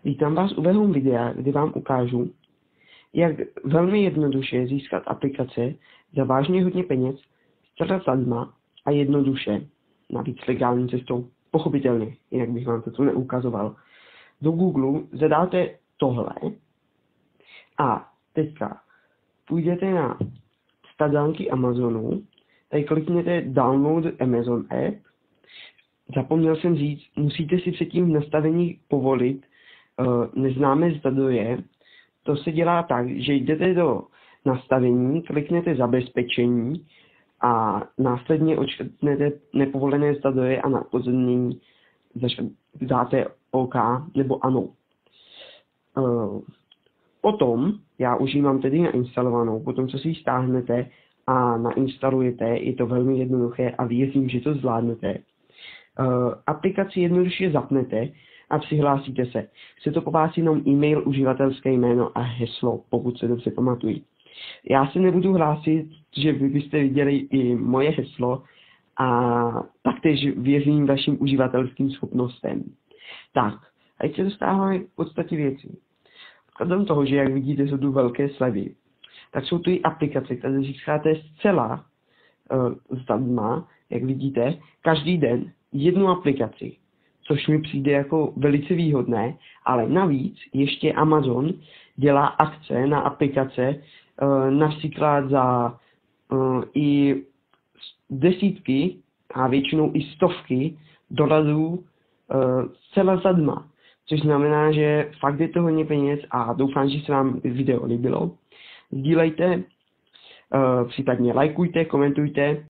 Vítám vás u mého videa, kde vám ukážu, jak velmi jednoduše získat aplikace za vážně hodně peněz, zcela zadarmo a jednoduše, navíc legální cestou, pochopitelně, jinak bych vám to tu neukazoval. Do Google zadáte tohle a teďka půjdete na stránky Amazonu, tady klikněte Download Amazon App. Zapomněl jsem říct, musíte si předtím v nastavení povolit neznámé zdroje. To se dělá tak, že jdete do nastavení, kliknete zabezpečení a následně odškrtnete nepovolené zdroje a na upozornění dáte OK nebo ano. Potom, já už ji mám tedy nainstalovanou, potom co si ji stáhnete a nainstalujete, je to velmi jednoduché a věřím, že to zvládnete. Aplikaci jednoduše zapnete a přihlásíte se. Chce to po vás jenom e-mail, uživatelské jméno a heslo, pokud se dobře pamatují. Já se nebudu hlásit, že vy byste viděli i moje heslo a taktéž věřím vašim uživatelským schopnostem. Tak, ať se dostáváme k podstatě věcí. Krom toho, že jak vidíte, jsou tu velké slevy, tak jsou tu i aplikace, které získáte zcela zdarma, jak vidíte, každý den jednu aplikaci, což mi přijde jako velice výhodné, ale navíc ještě Amazon dělá akce na aplikace, například za i desítky a většinou i stovky dolarů zcela zdarma, což znamená, že fakt je to hodně peněz a doufám, že se vám video líbilo. Sdílejte, případně lajkujte, komentujte.